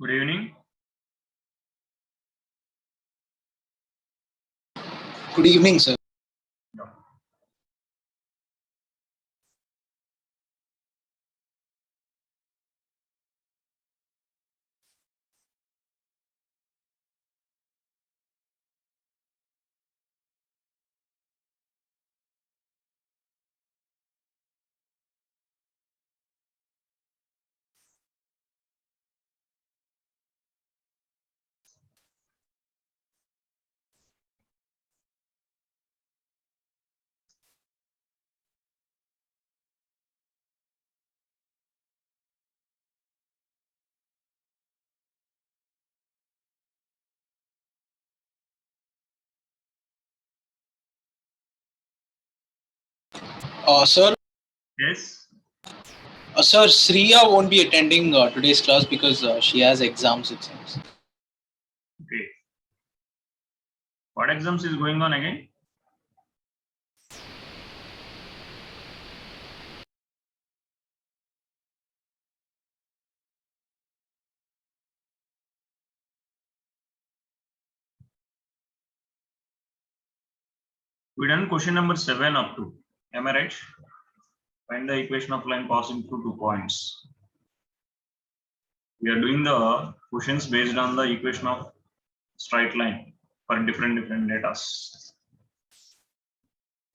Good evening. Good evening, sir. Yeah. Sir, Yes. sir, Sriya won't be attending today's class because she has exams, it seems. Okay. What exams is going on again? We done question number 7 up to. Am I right? Find the equation of line passing through 2 points. We are doing the questions based on the equation of straight line for different data.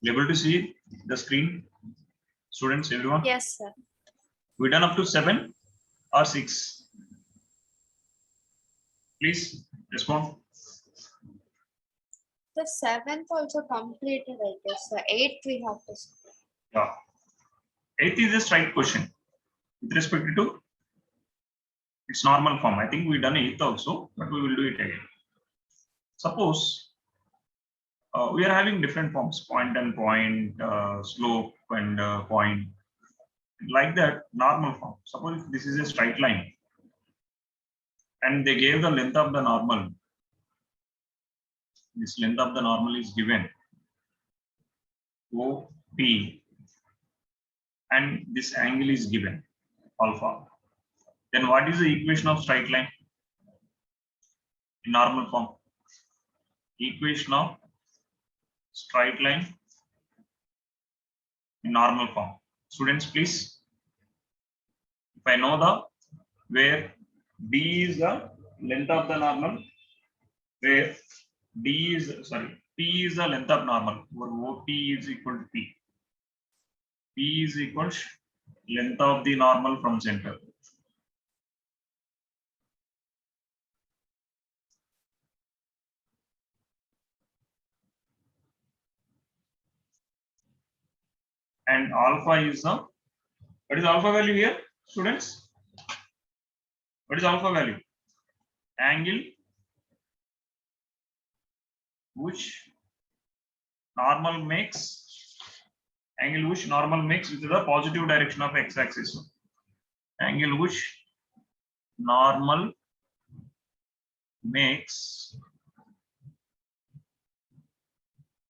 You able to see the screen? Students, everyone? Yes, sir. We done up to 7 or 6? Please respond. The 7th also completed, I guess. The 8th we have to start. Yeah. 8th is a straight question. With respect to its normal form. I think we done 8th also, but we will do it again. Suppose we are having different forms, point and point, slope and point. Like that, normal form. Suppose if this is a straight line and they gave the length of the normal. This length of the normal is given OP and this angle is given alpha. Then what is the equation of straight line in normal form? Equation of straight line in normal form. Students, please. If I know the where D is the length of the normal, where P is the length of normal, where OP is equal to P. P is equal to length of the normal from center. And alpha is the, what is alpha value here, students? What is alpha value? Angle which normal makes with the positive direction of x-axis. Angle which normal makes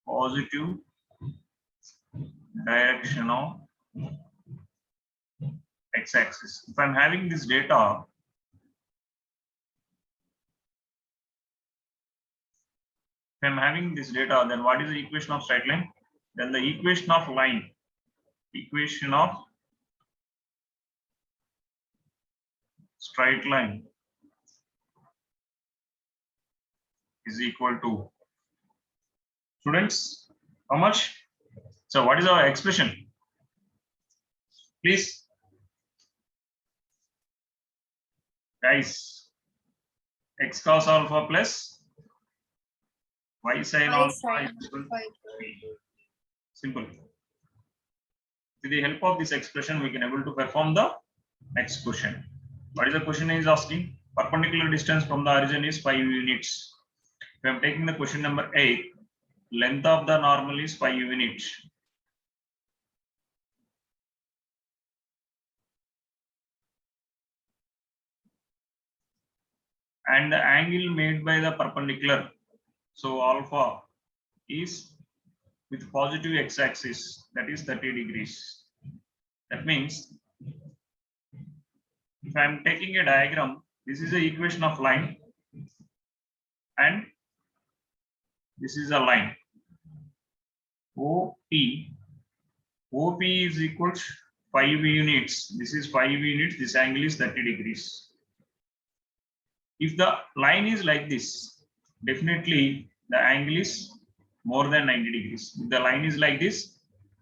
positive direction of x-axis. If I'm having this data, then what is the equation of straight line? Then the equation of line, equation of straight line is equal to, students, how much? So what is our expression? Please, guys, x cos alpha plus y sin Y alpha sin is equal to alpha. 3. Simple. With the help of this expression, we can able to perform the next question. What is the question is asking? Perpendicular distance from the origin is 5 units. If I am taking the question number 8, length of the normal is 5 units. And the angle made by the perpendicular, so alpha is with positive x-axis, that is 30 degrees. That means if I am taking a diagram This is the equation of line, and this is a line. OP is equals 5 units. This is 5 units. This angle is 30 degrees. If the line is like this, definitely the angle is more than 90 degrees. If the line is like this,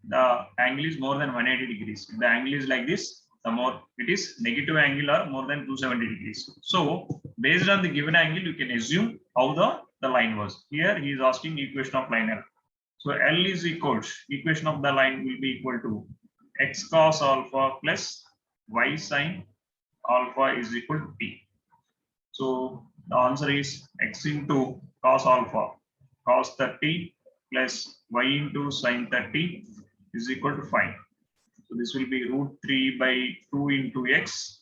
the angle is more than 180 degrees. If the angle is like this, the more it is negative angle or more than 270 degrees. So based on the given angle, you can assume how the line was. Here he is asking equation of line L. So L is equals, equation of the line will be equal to x cos alpha plus y sin alpha is equal to t. So the answer is x into cos alpha, cos 30 plus y into sin 30 is equal to 5. So this will be root 3 by 2 into x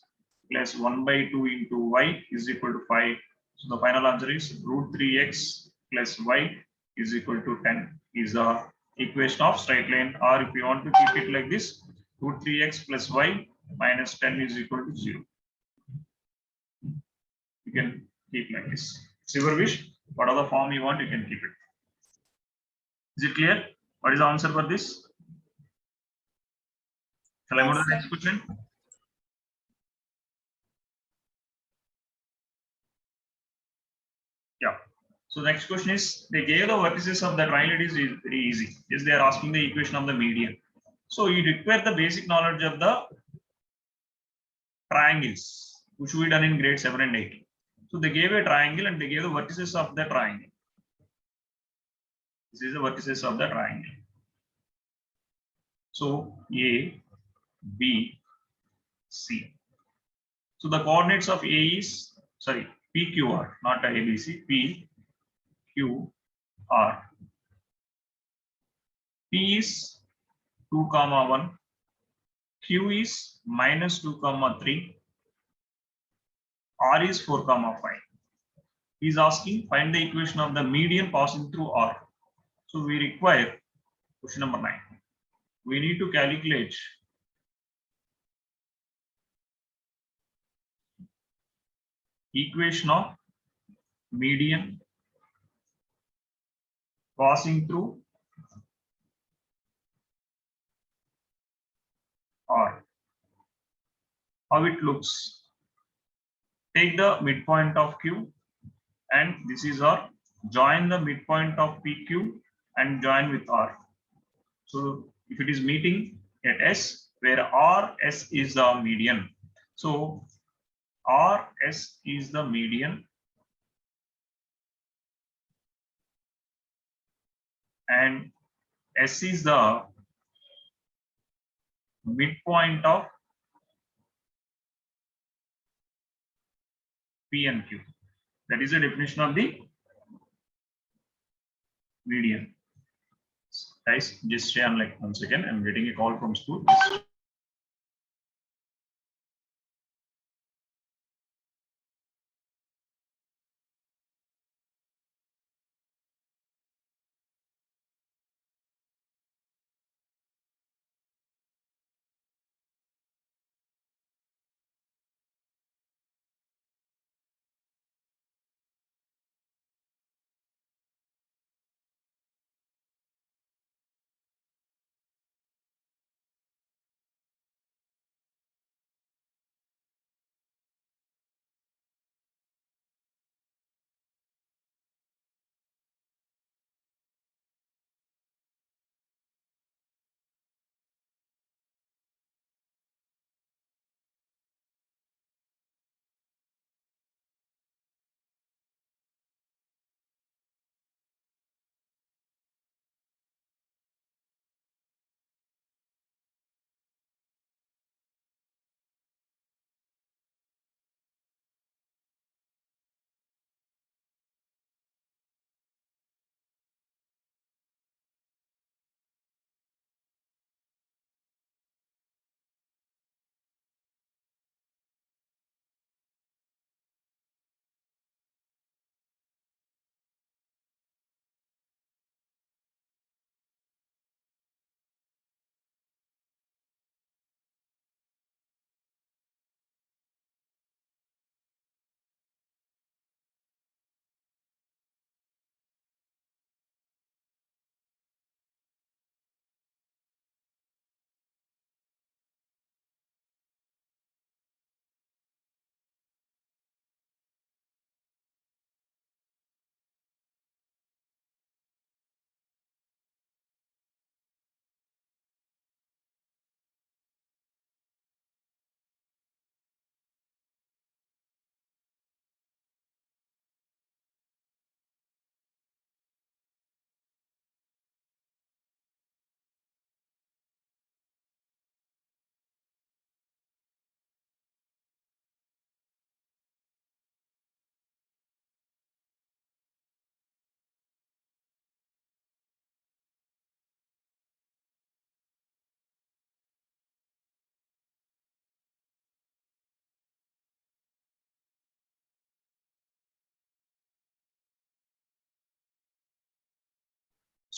plus 1 by 2 into y is equal to 5. So the final answer is root 3x plus y is equal to 10 is the equation of straight line, or if you want to keep it like this, root 3x plus y minus 10 is equal to 0. You can keep like this. It's your wish. Whatever form you want, you can keep it. Is it clear? What is the answer for this? Shall I move to Yes, the sir. next question? Yeah. So next question is, they gave the vertices of the triangle. It is very easy. Yes, they are asking the equation of the median. So you require the basic knowledge of the triangles, which we done in grade 7 and 8. So they gave a triangle and they gave the vertices of the triangle. This is the vertices of the triangle. So A, B, C. So the coordinates of A is, sorry, PQR, not ABC, PQR. P is 2, 1. Q is minus 2, 3. R is 4, 5. He is asking find the equation of the median passing through R. So we require question number 9. We need to calculate equation of median passing through R. How it looks. Take the midpoint of Q, and this is R. Join the midpoint of PQ and join with R. So if it is meeting at S, where RS is the median. So RS is the median and S is the midpoint of P and Q. That is the definition of the median. Guys, just stay on like 1 second. I'm getting a call from school.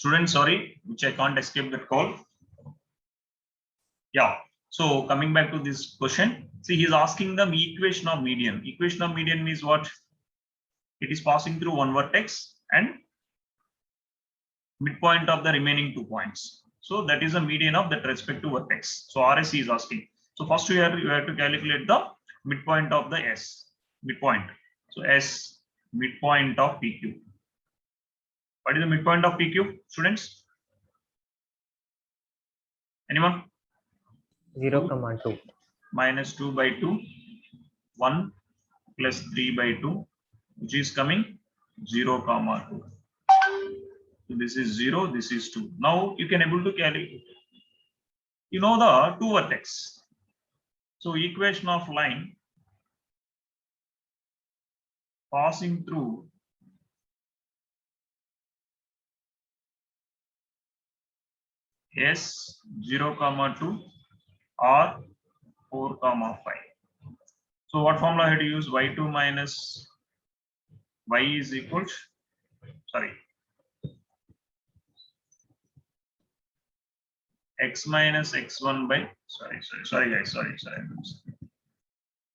Students, sorry, which I can't escape that call. Yeah. So coming back to this question, see, he's asking the equation of median. Equation of median means what? It is passing through one vertex and midpoint of the remaining 2 points. So that is the median of that respective vertex. So RSC is asking. So first you have to calculate the midpoint of the S midpoint. So S midpoint of PQ. What is the midpoint of PQ, students? Anyone? 0,2. Minus 2 by 2, 1 plus 3 by 2, which is coming 0, 2. So this is 0, this is 2. Now you can able to calculate. You know the two vertex. So equation of line passing through S 0, 2 or 4, 5. So what formula I had to use? Y2 minus y is equals, sorry, x minus x1 by, sorry guys, sorry.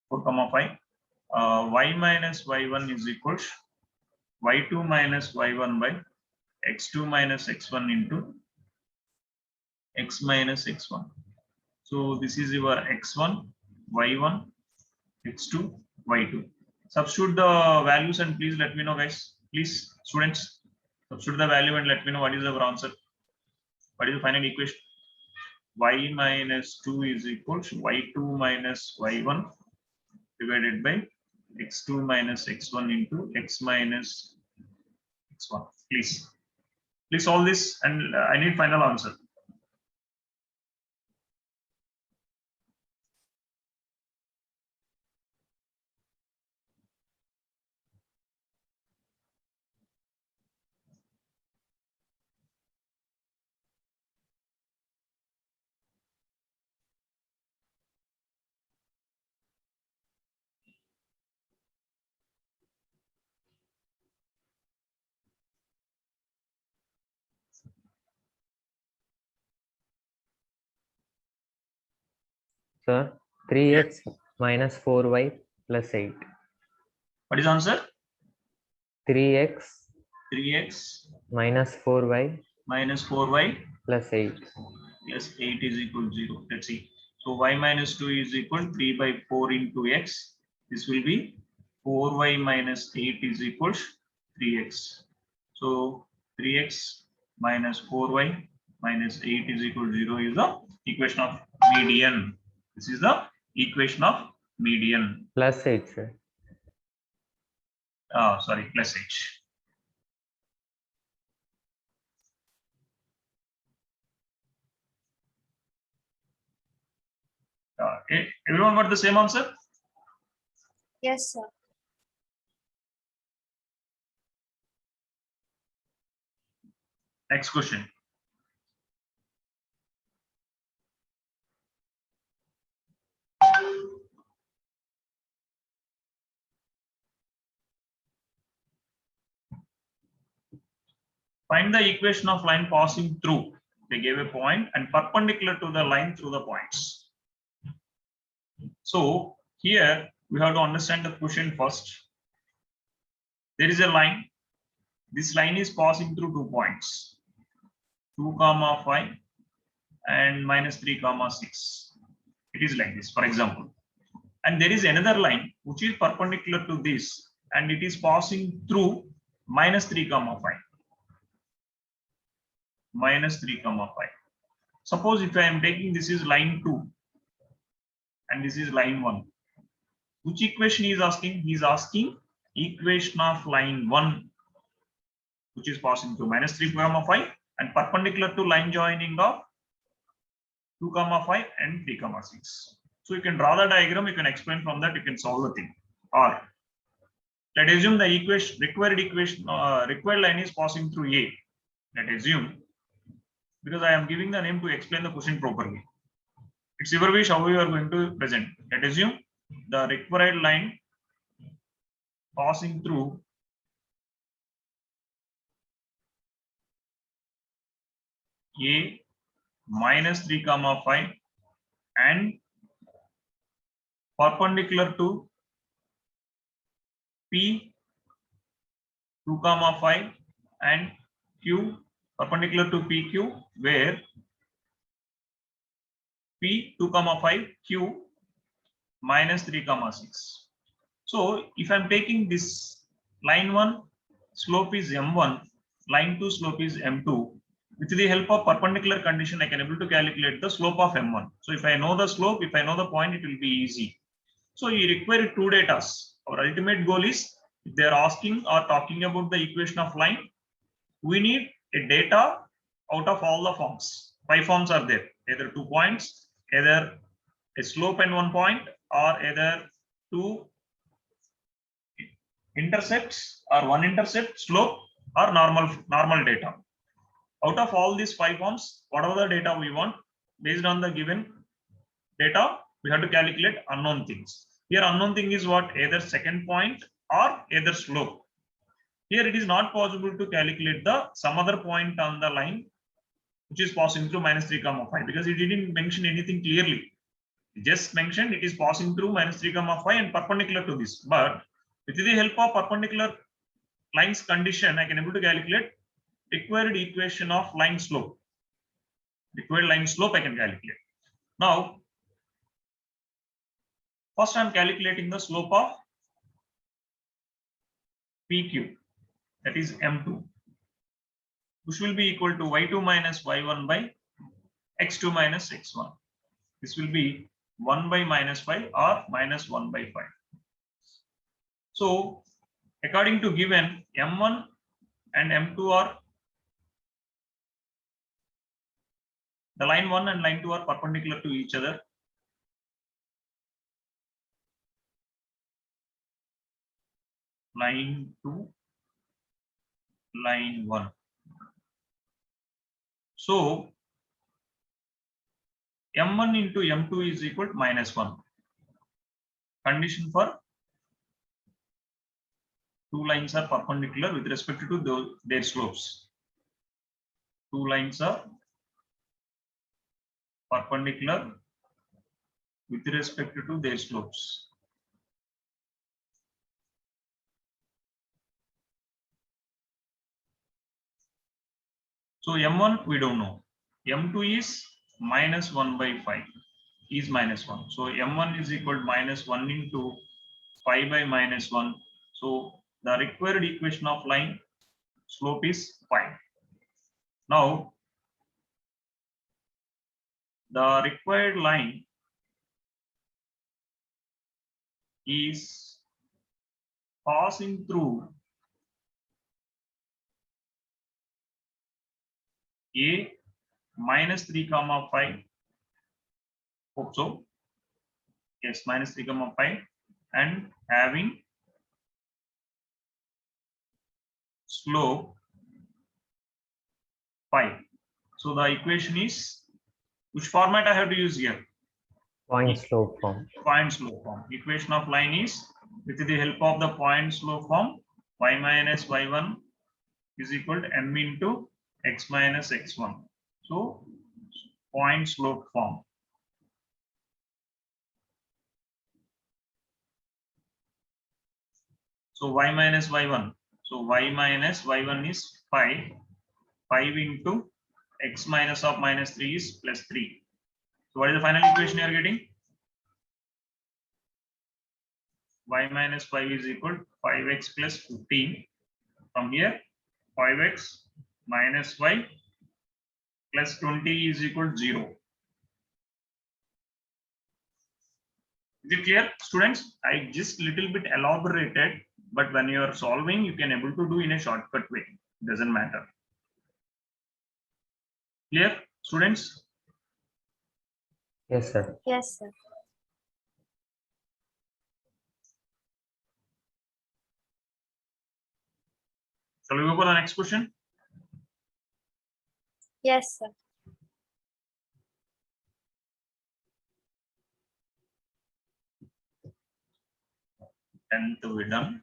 4, 5. Y minus y1 is equals y2 minus y1 by x2 minus x1 into x minus x1. So this is your x1, y1, x2, y2. Substitute the values and please let me know, guys. Please, students, substitute the value and let me know what is our answer. What is the final equation? Y minus 2 is equals y2 minus y1 divided by x2 minus x1 into x minus x1. Please solve this and I need final answer. Sir, 3x minus 4y plus 8. What is answer? 3x 3x minus 4y minus 4y plus 8. plus 8 is equal to 0. Let's see. So y minus 2 is equal to 3 by 4 into x. This will be 4y minus 8 is equal to 3x. So 3x minus 4y minus 8 is equal to 0 is the equation of median. This is the equation of median. Plus 8, sir. Sorry, plus h. Everyone got the same answer? Yes, sir. Next question. Find the equation of line passing through. They gave a point and perpendicular to the line through the points. So here we have to understand the question first. There is a line. This line is passing through 2 points, 2, 5 and minus 3, 6. It is like this, for example. And there is another line which is perpendicular to this and it is passing through minus 3, 5. Minus 3, 5. Suppose if I am taking this is line 2 and this is line 1. Which equation he is asking? He is asking equation of line 1 which is passing through minus 3, 5 and perpendicular to line joining of 2, 5 and 3, 6. So you can draw the diagram, you can explain from that, you can solve the thing. Or let's assume the required line is passing through A. Let's assume, because I am giving the name to explain the question properly. It's your wish how you are going to present. Let's assume the required line passing through A minus 3 comma 5 and perpendicular to P 2 comma 5 and Q perpendicular to PQ, where P 2 comma 5 Q minus 3 comma 6. So if I'm taking this line 1 slope is M1, line 2 slope is M2. With the help of perpendicular condition, I can able to calculate the slope of M1. So if I know the slope, if I know the point, it will be easy. So you require two data. Our ultimate goal is, if they are asking or talking about the equation of line, we need a data out of all the forms. 5 forms are there, either 2 points, either a slope and 1 point, or either 2 intercepts or 1 intercept, slope, or normal data. Out of all these 5 forms, whatever the data we want, based on the given data, we have to calculate unknown things. Here unknown thing is what? Either second point or either slope. Here it is not possible to calculate the some other point on the line which is passing through minus 3 comma 5, because it didn't mention anything clearly. It just mentioned it is passing through minus 3 comma 5 and perpendicular to this. But with the help of perpendicular lines condition, I can able to calculate required equation of line slope. Required line slope I can calculate. Now, first I am calculating the slope of PQ, that is M2, which will be equal to y2 minus y1 by x2 minus x1. This will be 1 by minus 5 or minus 1 by 5. So, according to given, M1 and M2 are, the line 1 and line 2 are perpendicular to each other. Line 2, line 1. So, M1 into M2 is equal to minus 1. Condition for two lines are perpendicular with respect to their slopes. Two lines are perpendicular with respect to their slopes. So M1 we don't know. M2 is minus 1 by 5 is minus 1. So M1 is equal to minus 1 into 5 by minus 1. So the required equation of line slope is 5. Now the required line is passing through A minus 3 comma 5. Hope so. Yes, minus 3 comma 5 and having slope 5. So the equation is, which format I have to use here? Point slope form. Point slope form. Equation of line is, with the help of the point slope form, y minus y1 is equal to m into x minus x1. So point slope form. So y minus y1. So y minus y1 is 5. 5 into x minus of minus 3 is plus 3. So what is the final equation you are getting? Y minus 5 is equal to 5x plus 15. From here, 5x minus y plus 20 is equal to 0. Is it clear, students? I just little bit elaborated, but when you are solving, you can able to do in a shortcut way. Doesn't matter. Clear, students? Yes, sir. Yes, sir. Shall we go for the next question? Yes, sir. 10th we done.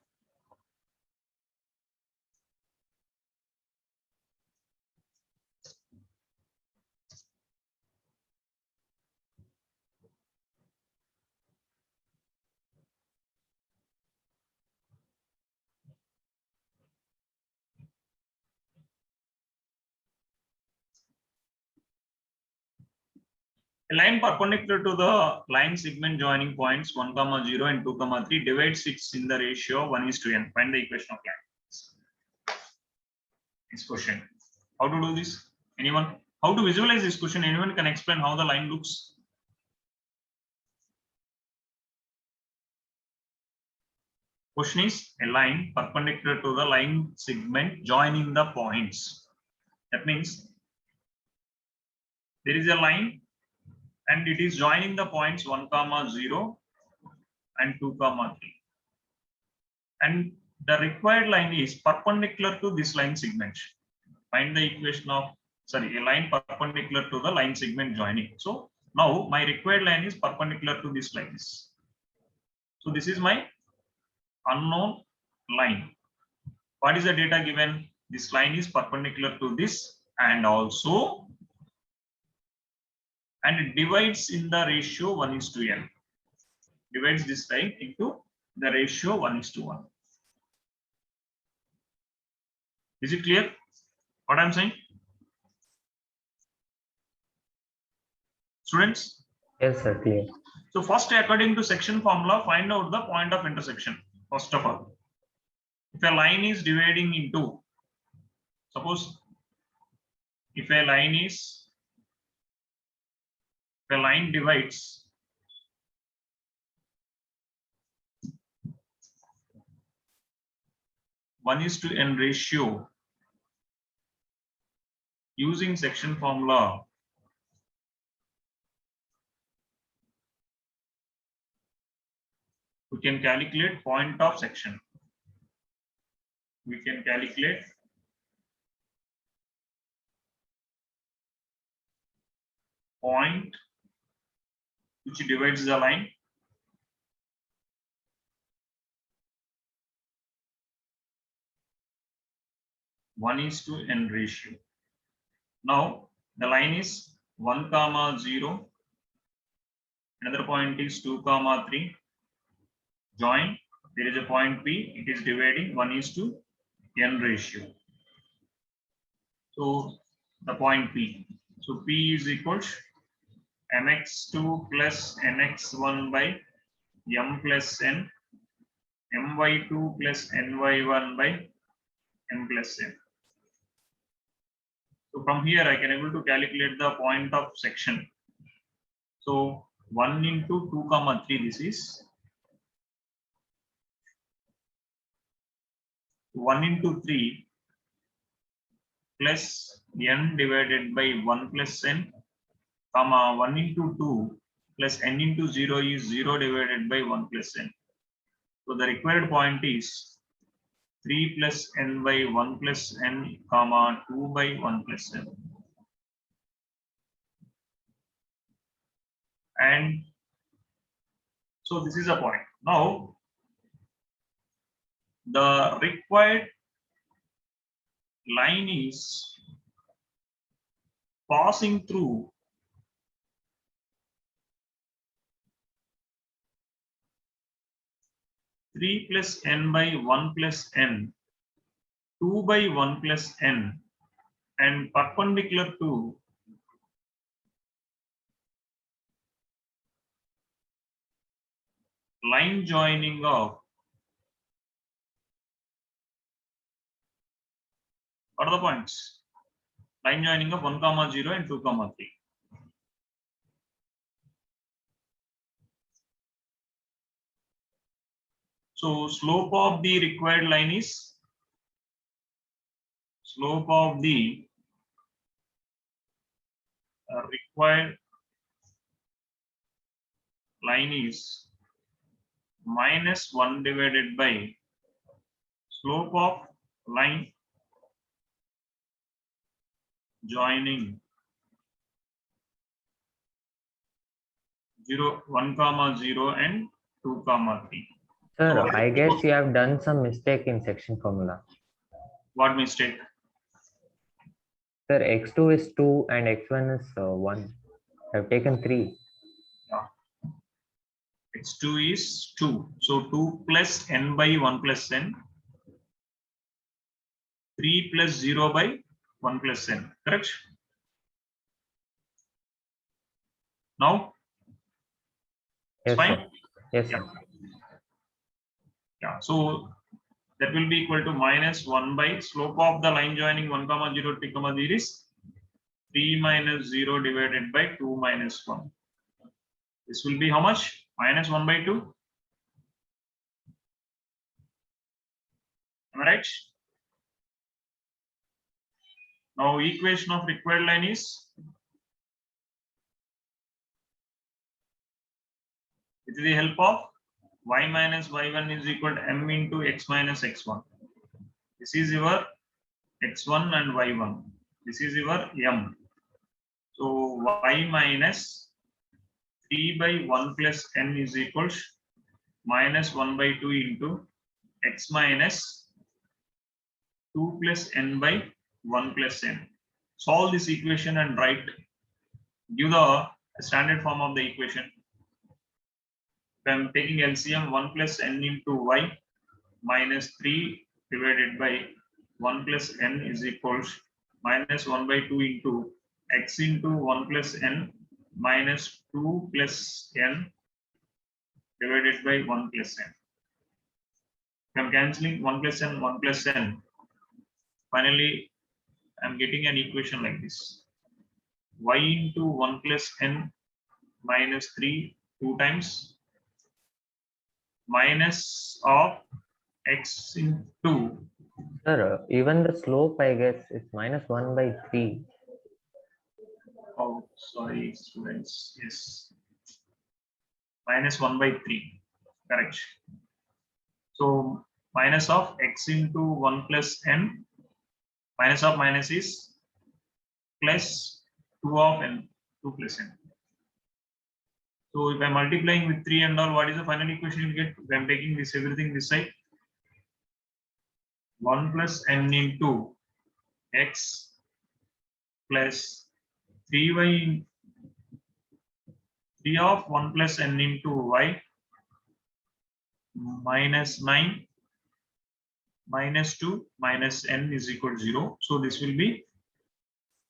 A line perpendicular to the line segment joining points 1, 0 and 2, 3 divides it in the ratio 1:n. Find the equation of line. This question. How to do this? Anyone? How to visualize this question? Anyone can explain how the line looks? Question is a line perpendicular to the line segment joining the points. That means there is a line and it is joining the points 1, 0 and 2, 3. And the required line is perpendicular to this line segment. Find the equation of, a line perpendicular to the line segment joining. So now my required line is perpendicular to this line. So this is my unknown line. What is the data given? This line is perpendicular to this and also, and it divides in the ratio 1:n. Divides this line into the ratio 1:1. Is it clear what I'm saying? Students? Yes, sir, clear. So first, according to section formula, find out the point of intersection. First of all, if a line is dividing into, suppose if a line divides one is to n ratio using section formula, we can calculate point of section. We can calculate point which divides the line. One is to n ratio. Now the line is 1, 0. Another point is 2, 3. Join. There is a point P. It is dividing 1 is to n ratio. So the point P. So P is equal to mx2 plus nx1 by m plus n, my2 plus ny1 by m plus n. So from here I can able to calculate the point of section. So 1 into 2, 3, this is 1 into 3 plus n divided by 1 plus n, 1 into 2 plus n into 0 is 0 divided by 1 plus n. So the required point is 3 plus n by 1 plus n, 2 by 1 plus n. And so this is a point. Now the required line is passing through three plus n by 1 plus n, 2 by 1 plus n, and perpendicular to line joining of, what are the points? Line joining of 1, 0 and 2, 3. So slope of the required line is, slope of the required line is minus 1 divided by slope of line joining 1, 0 and 2, 3. Sir, I guess you have done some mistake in section formula. What mistake? Sir, x2 is 2 and x1 is 1. I've taken 3. X2 is 2. So 2 plus n by 1 plus n. 3 plus 0 by 1 plus n. Correct? Now, it's Yes, fine. sir. Yes, Yeah. sir. Yeah. So that will be equal to minus 1 by slope of the line joining 1, 0, 3, 0 is 3 minus 0 divided by 2 minus 1. This will be how much? Minus 1 by 2. Am I right? Now equation of required line is with the help of y minus y1 is equal to m into x minus x1. This is your x1 and y1. This is your m. So y minus 3 by 1 plus n is equals minus 1 by 2 into x minus 2 plus n by 1 plus n. Solve this equation and write, give the standard form of the equation. If I am taking LCM, 1 plus n into y minus 3 divided by 1 plus n is equals minus 1 by 2 into x into 1 plus n minus 2 plus n divided by 1 plus n. If I am cancelling 1 plus n, 1 plus n, finally I am getting an equation like this. Y into 1 plus n minus 3 2 times minus of x into, Sir, even the slope, I guess, is minus 1 by 3. oh sorry students, yes, minus 1 by 3, correct. So minus of x into 1 plus n, minus of minus is plus 2 of n, 2 plus n. So if I'm multiplying with 3 and all, what is the final equation you get? If I'm taking this everything this side, 1 plus n into x plus 3y, 3 of 1 plus n into y minus 9 minus 2 minus n is equal to 0. So this will be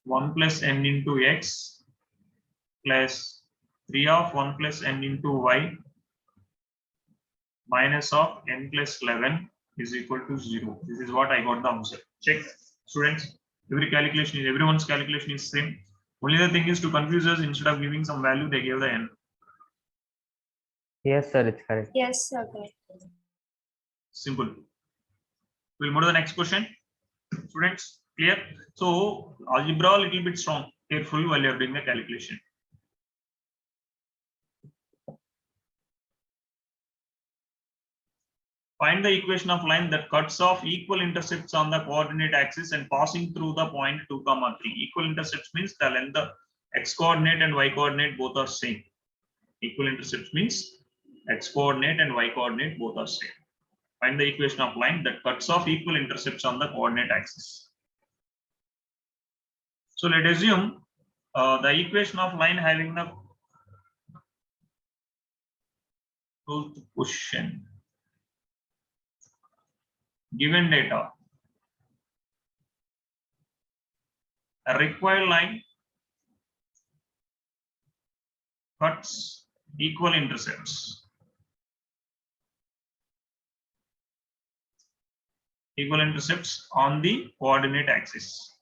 1 plus n into x plus 3 of 1 plus n into y minus of n plus 11 is equal to 0. This is what I got the answer. Check, students. Everyone's calculation is same. Only the thing is to confuse us, instead of giving some value, they gave the n. Yes, sir, it's correct. Yes, sir. Correct. Simple. We'll move to the next question. Students, clear? So algebra a little bit strong. Careful while you're doing the calculation. Find the equation of line that cuts off equal intercepts on the coordinate axis and passing through the point 2, 3. Equal intercepts means the length, the x coordinate and y coordinate both are same. Equal intercepts means x coordinate and y coordinate both are same. Find the equation of line that cuts off equal intercepts on the coordinate axis. So let's assume the equation of line having the 12th question. Given data, a required line cuts equal intercepts. Equal intercepts on the coordinate axis.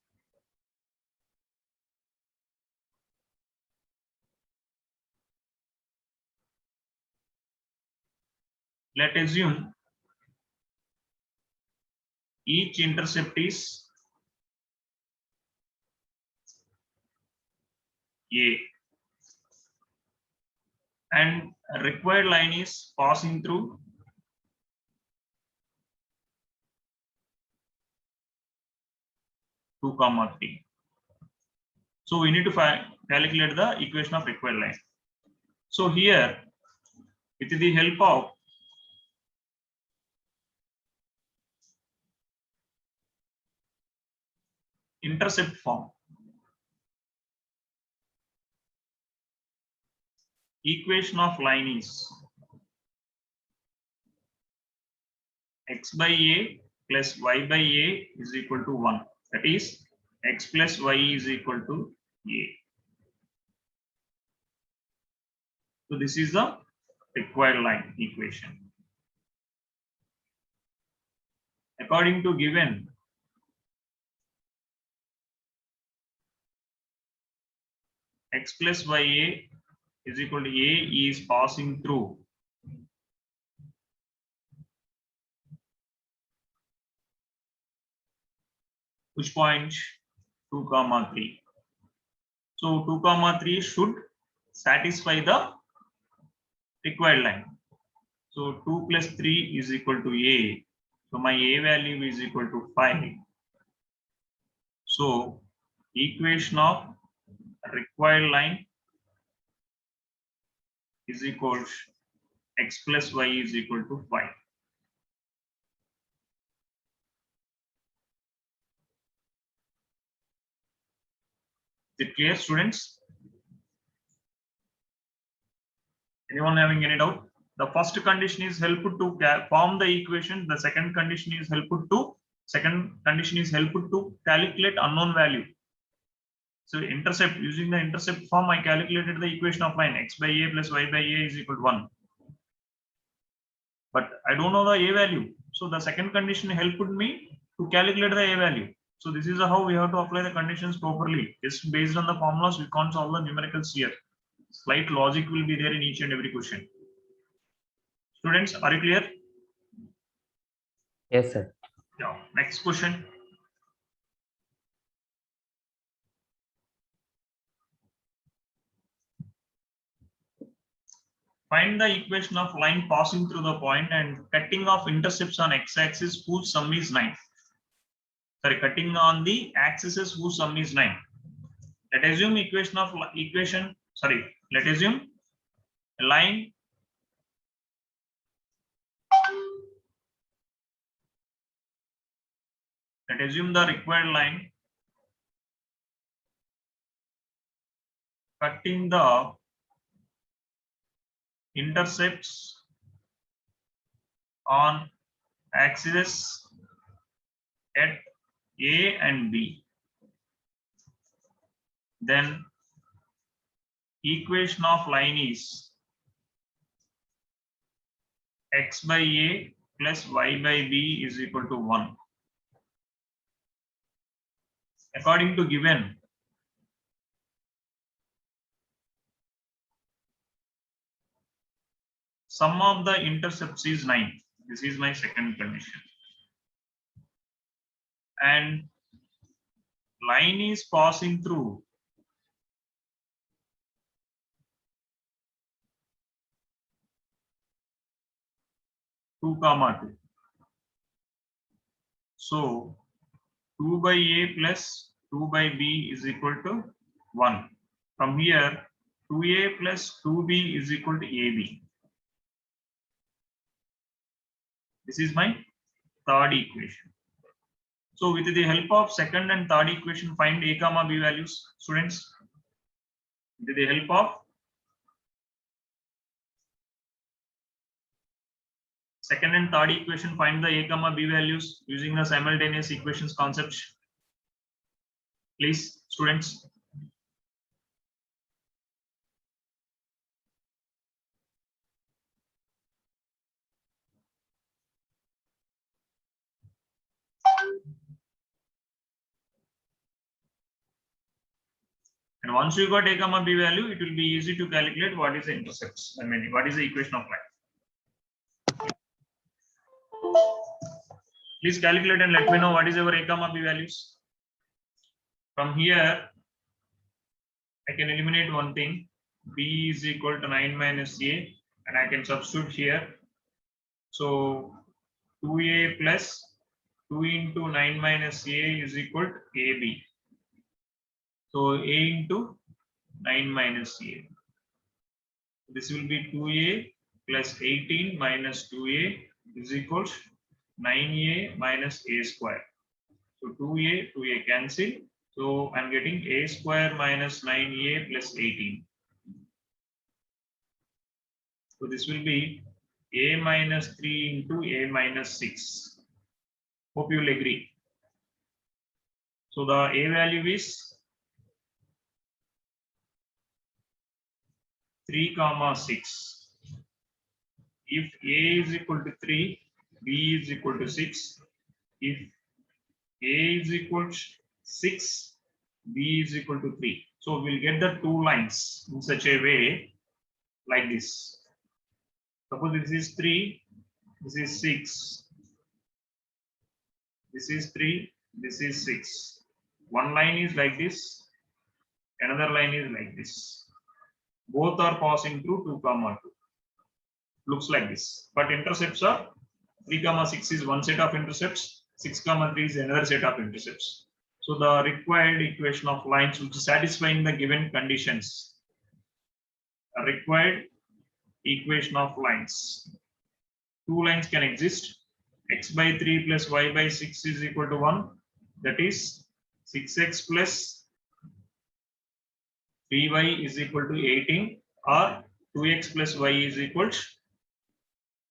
Let's assume each intercept is A and a required line is passing through two, 3. So we need to calculate the equation of required line. So here, with the help of intercept form, equation of line is x by a plus y by a is equal to 1. That is x plus y is equal to a. So this is the required line equation. According to given, x plus ya is equal to a is passing through which point? 2, 3. So 2, 3 should satisfy the required line. So 2 plus 3 is equal to a. So my a value is equal to 5. So equation of required line is equal to x plus y is equal to 5. Is it clear, students? Anyone having any doubt? The first condition is helpful to form the equation. The second condition is helpful to calculate unknown value. So intercept, using the intercept form, I calculated the equation of line x by a plus y by a is equal to 1. But I don't know the a value. So the second condition helped me to calculate the a value. So this is how we have to apply the conditions properly. Just based on the formulas, we can't solve the numericals here. Slight logic will be there in each and every question. Students, are you clear? Yes, sir. Yeah. Next question. Find the equation of line passing through the point and cutting off intercepts on x-axis whose sum is 9. Sorry, cutting on the axes whose sum is 9. Let assume let assume a line let assume the required line cutting the intercepts on axes at A and B. Then equation of line is x by A plus y by B is equal to 1. According to given, sum of the intercepts is 9. This is my second condition. And line is passing through two, 2. So 2 by A plus 2 by B is equal to 1. From here, 2A plus 2B is equal to AB. This is my third equation. So with the help of second and third equation, find A comma B values, students. With the help of second and third equation, find the A comma B values using the simultaneous equations concept. Please, students. And once you got A comma B value, it will be easy to calculate what is the intercepts. I mean, what is the equation of line. Please calculate and let me know what is our A comma B values. From here, I can eliminate one thing. B is equal to 9 minus A, and I can substitute here. So 2A plus 2 into 9 minus A is equal to AB. So A into 9 minus A. This will be 2A plus 18 minus 2A is equal to 9A minus A square. So 2A cancel. So I'm getting A square minus 9A plus 18. So this will be A minus 3 into A minus 6. Hope you will agree. So the A value is 3 comma 6. If A is equal to 3, B is equal to 6. If A is equal to 6, B is equal to 3. So we'll get the two lines in such a way like this. Suppose this is 3, this is 6. This is 3, this is 6. One line is like this, another line is like this. Both are passing through 2 comma 2. Looks like this. But intercepts are 3 comma 6 is one set of intercepts, 6 comma 3 is another set of intercepts. So the required equation of lines which is satisfying the given conditions. A required equation of lines. Two lines can exist. X by 3 plus y by 6 is equal to 1. That is 6x plus 3y is equal to 18, or 2x plus y is equal to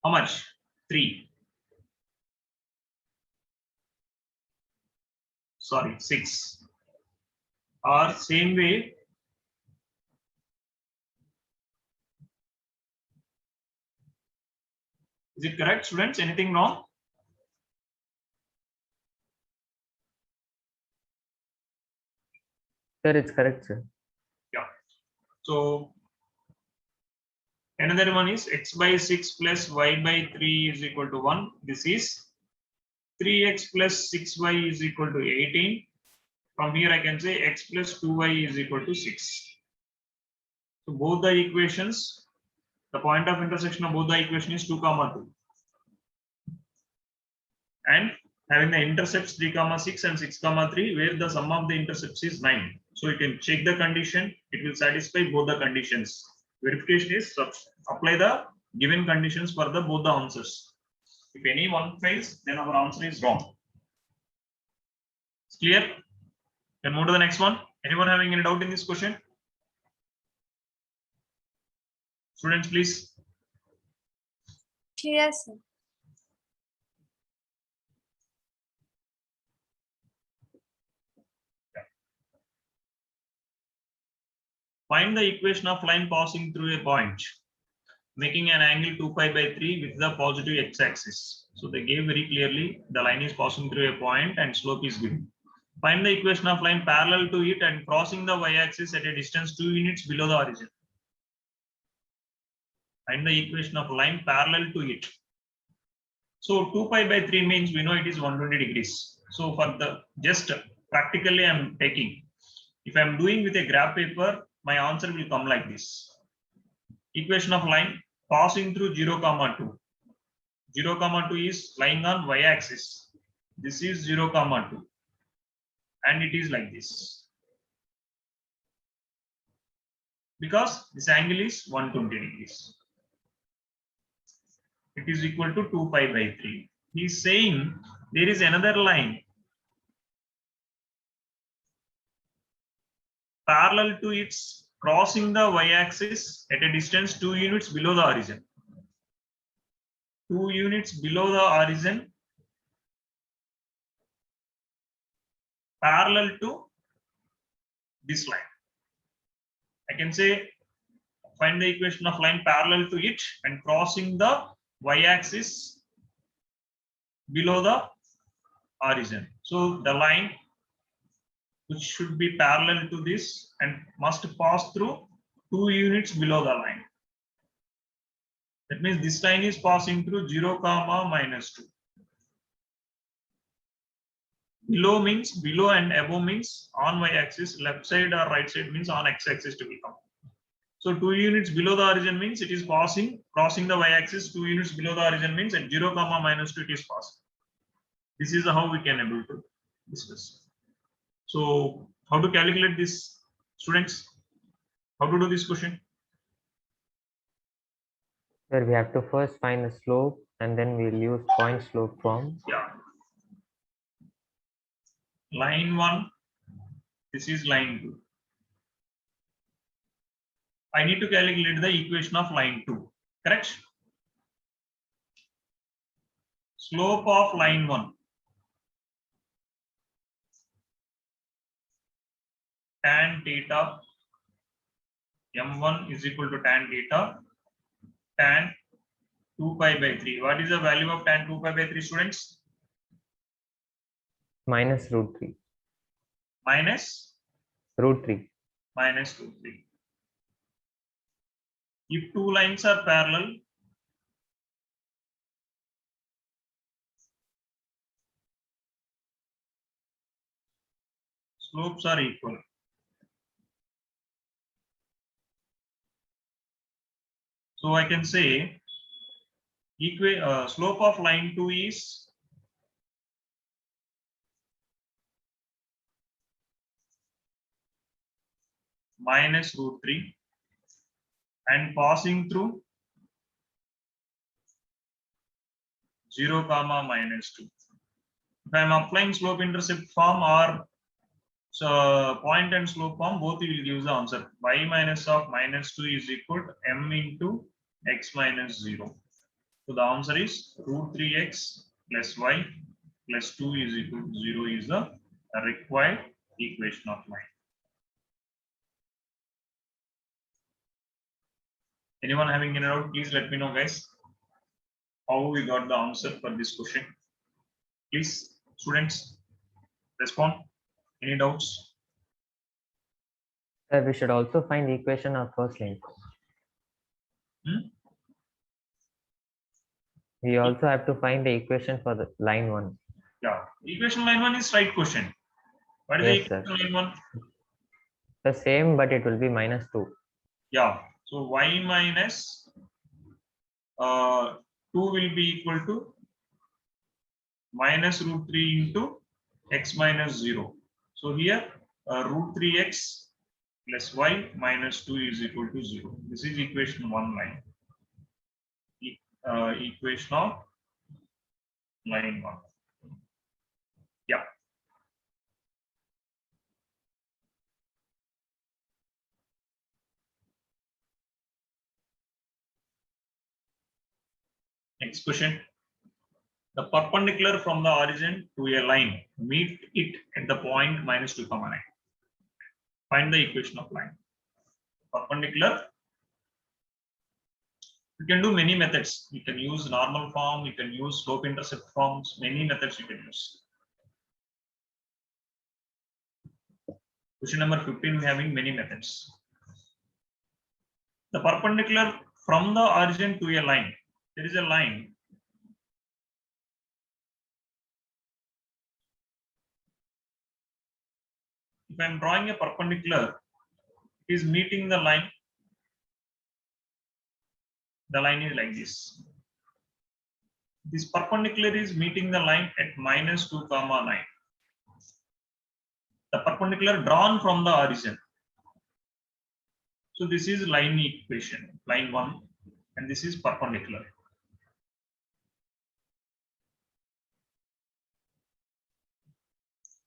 how much? 3. Sorry, 6. Or same way, is it correct, students? Anything wrong? Sir, it's correct, sir. Yeah. So another one is x by 6 plus y by 3 is equal to 1. This is 3x plus 6y is equal to 18. From here I can say x plus 2y is equal to 6. So both the equations, the point of intersection of both the equation is 2 comma 2. And having the intercepts 3 comma 6 and 6 comma 3, where the sum of the intercepts is 9. So you can check the condition, it will satisfy both the conditions. Verification is apply the given conditions for the both the answers. If any one fails, then our answer is wrong. It's clear? Then move to the next one. Anyone having any doubt in this question? Students, please. Clear, sir. Find the equation of line passing through a point, making an angle 2 pi by 3 with the positive x-axis. So they gave very clearly the line is passing through a point and slope is given. Find the equation of line parallel to it and crossing the y-axis at a distance 2 units below the origin. Find the equation of line parallel to it. So 2 pi by 3 means we know it is 120 degrees. So for the just practically I'm taking. If I'm doing with a graph paper, my answer will come like this. Equation of line passing through 0 comma 2. 0 comma 2 is lying on y-axis. This is 0 comma 2. And it is like this. Because this angle is 120 degrees. It is equal to 2 pi by 3. He is saying there is another line parallel to its crossing the y-axis at a distance 2 units below the origin. 2 units below the origin, parallel to this line. I can say find the equation of line parallel to it and crossing the y-axis below the origin. So the line which should be parallel to this and must pass through 2 units below the line. That means this line is passing through 0 comma minus 2. Below means below and above means on y-axis, left side or right side means on x-axis to become. So 2 units below the origin means it is passing, crossing the y-axis. 2 units below the origin means at 0 comma minus 2 it is passing. This is how we can able to discuss. So how to calculate this, students? How to do this question? Sir, we have to first find the slope and then we'll use point slope form. Yeah. Line 1, this is line 2. I need to calculate the equation of line 2, correct? Slope of line 1. Tan theta m1 is equal to tan theta tan 2 pi by 3. What is the value of tan 2 pi by 3, students? minus root 3. Minus Root 3. minus root 3. If two lines are parallel, slopes are equal. So I can say slope of line 2 is minus root 3 and passing through 0 comma minus 2. If I am applying slope intercept form or point and slope form, both you will give the answer. Y minus of minus 2 is equal to m into x minus 0. So the answer is root 3x plus y plus 2 is equal to 0 is the required equation of line. Anyone having any doubt, please let me know, guys, how we got the answer for this question. Please, students, respond. Any doubts? Sir, we should also find the equation of first line. We also have to find the equation for the line 1. Yeah, equation line 1 is right question. What is Yes, the equation line 1? The same, but it will be minus 2. Yeah, so y minus 2 will be equal to minus root 3 into x minus 0. So here root 3x plus y minus 2 is equal to 0. This is equation 1 line. Equation of line 1. Yeah. Next question. The perpendicular from the origin to a line meet it at the point minus 2 comma 9. Find the equation of line. Perpendicular. You can do many methods. You can use normal form, you can use slope intercept forms, many methods you can use. Question number 15, we are having many methods. The perpendicular from the origin to a line. There is a line. If I am drawing a perpendicular, it is meeting the line. The line is like this. This perpendicular is meeting the line at minus 2 comma 9. The perpendicular drawn from the origin. So this is line equation, line 1, and this is perpendicular.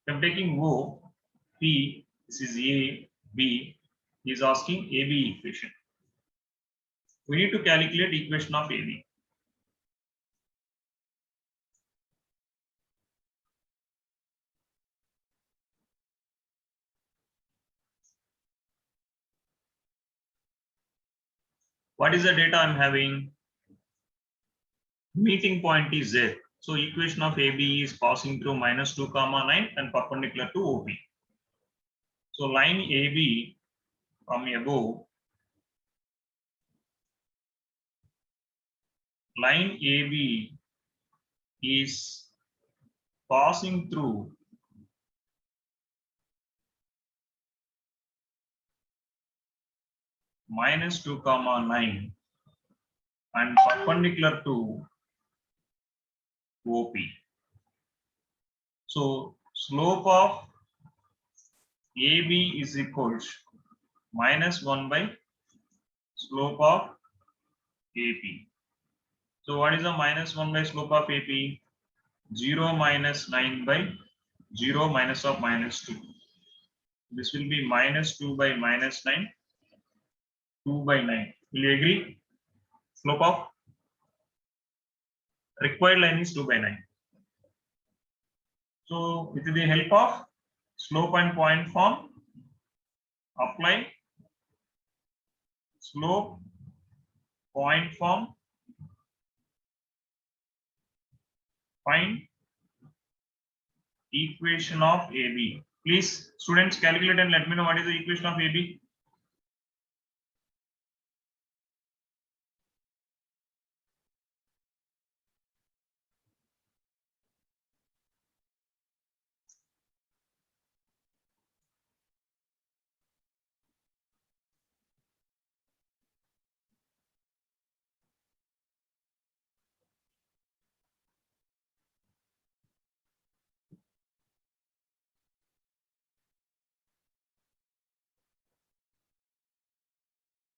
I am taking O, P, this is A, B, he is asking AB equation. We need to calculate equation of AB. What is the data I'm having? Meeting point is Z. So equation of AB is passing through minus 2 comma 9 and perpendicular to OP. So line AB from above, line AB is passing through minus 2 comma 9 and perpendicular to OP. So slope of AB is equals minus 1 by slope of AP. So what is the minus 1 by slope of AP? 0 minus 9 by 0 minus of minus 2. This will be minus 2 by minus 9, 2 by 9. Will you agree? Slope of required line is 2 by 9. So with the help of slope and point form, apply slope, point form, find equation of AB. Please, students, calculate and let me know what is the equation of AB.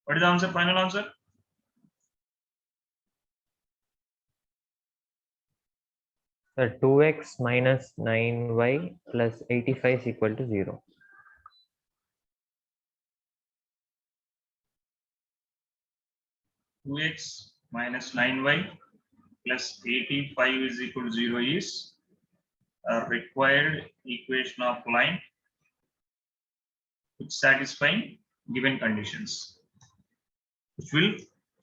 What is the answer? Final answer? So 2x minus 9y plus 85 is equal to 0. Two x minus 9y plus 85 is equal to 0 is a required equation of line which satisfying given conditions, which will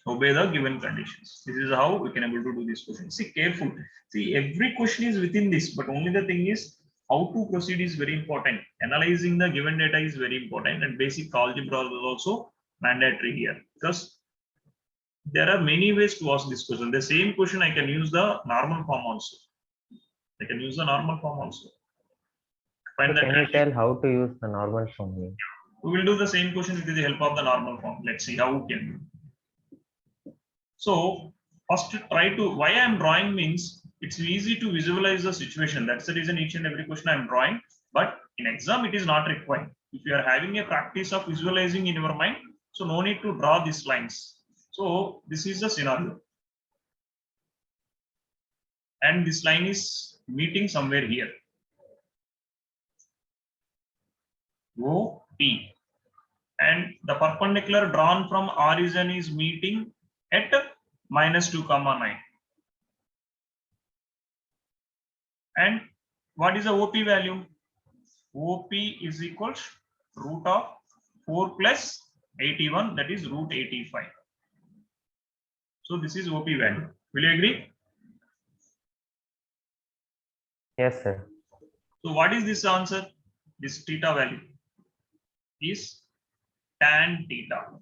obey the given conditions. This is how we can able to do this question. See, careful. See, every question is within this, but only the thing is how to proceed is very important. Analyzing the given data is very important, and basic algebra is also mandatory here, because there are many ways to ask this question. The same question I can use the normal form also. I can use the normal form also. Find So that. can you tell how to use the normal form here? We will do the same question with the help of the normal form. Let's see how we can do. So first try to, why I am drawing means it's easy to visualize the situation. That's the reason each and every question I am drawing. But in exam, it is not required. If you are having a practice of visualizing in your mind, so no need to draw these lines. So this is the scenario. And this line is meeting somewhere here. OP. And the perpendicular drawn from origin is meeting at -2, 9. And what is the OP value? OP is equals root of 4 plus 81, that is root 85. So this is OP value. Will you agree? Yes, sir. So what is this answer? This theta value is tan theta,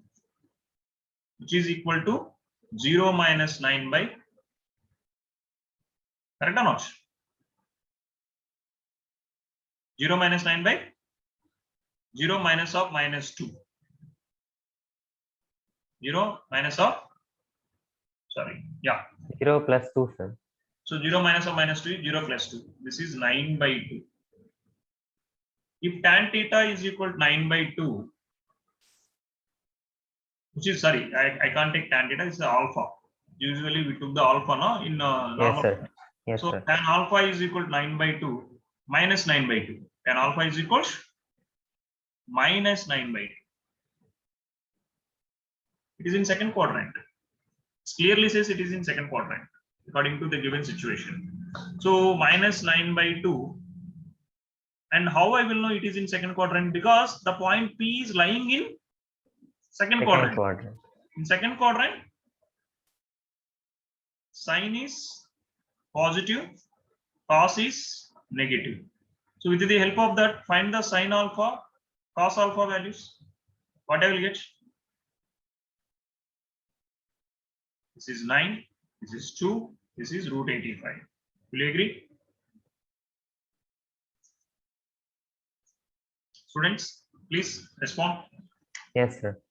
which is equal to 0 minus 9 by, correct or not? 0 minus 9 by 0 minus of -2. 0 minus of, sorry, yeah. 0 plus 2, sir. So 0 minus of -2 is 0 plus 2. This is 9 by 2. If tan theta is equal to 9 by 2, which is, sorry, I can't take tan theta, it's the alpha. Usually we took the alpha now in normal. Yes, sir. Yes, So sir. tan alpha is equal to 9 by 2 minus 9 by 2. Tan alpha is equals minus 9 by 2. It is in second quadrant. It clearly says it is in second quadrant according to the given situation. So minus 9 by 2. And how I will know it is in second quadrant? Because the point P is lying in second quadrant. In second quadrant, sine is positive, cos is negative. So with the help of that, find the sine alpha, cos alpha values. What I will get? This is 9, this is 2, this is root 85. Will you agree? Students, please respond. Yes, sir.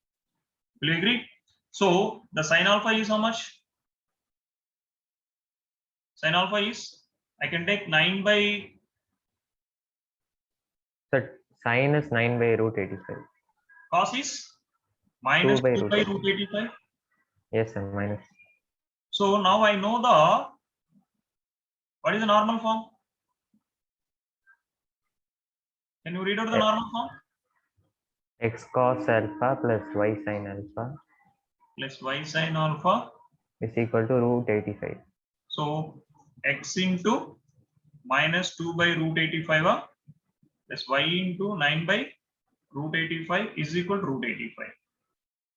Will you agree? So the sine alpha is how much? Sine alpha is, I can take 9 by, Sir, sine is 9 by root 85. cos is minus 2 by root 85. Yes, sir, minus. So now I know the, what is the normal form? Can you read out the normal form? X cos alpha plus y sin alpha Plus y sin alpha is equal to root 85. So x into minus 2 by root 85 plus y into 9 by root 85 is equal to root 85.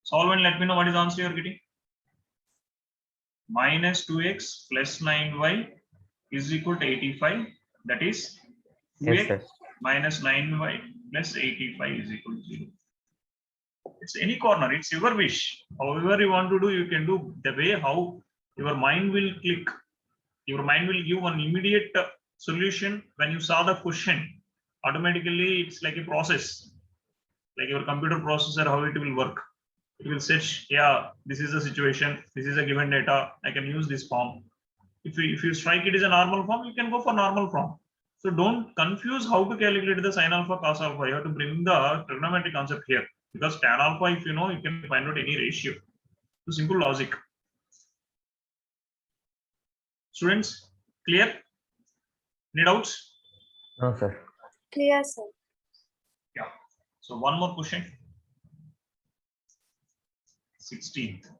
Solve and let me know what is the answer you are getting. Minus 2x plus 9y is equal to 85. That is 2x Yes, sir. minus 9y plus 85 is equal to 0. It's any corner, it's your wish. However you want to do, you can do the way how your mind will click. Your mind will give one immediate solution when you saw the question. Automatically, it's like a process, like your computer processor, how it will work. It will search, yeah, this is the situation, this is a given data, I can use this form. If you strike it as a normal form, you can go for normal form. So don't confuse how to calculate the sin alpha cos alpha. You have to bring the trigonometric concept here, because tan alpha, if you know, you can find out any ratio. So simple logic. Students, clear? Any doubts? No, sir. Clear, sir. Yeah. So one more question. 16th.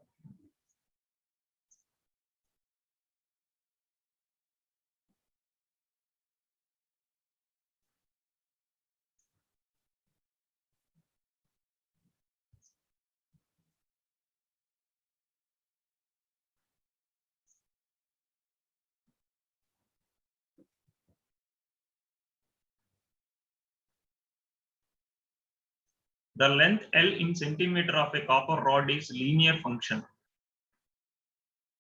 The length L in centimeter of a copper rod is linear function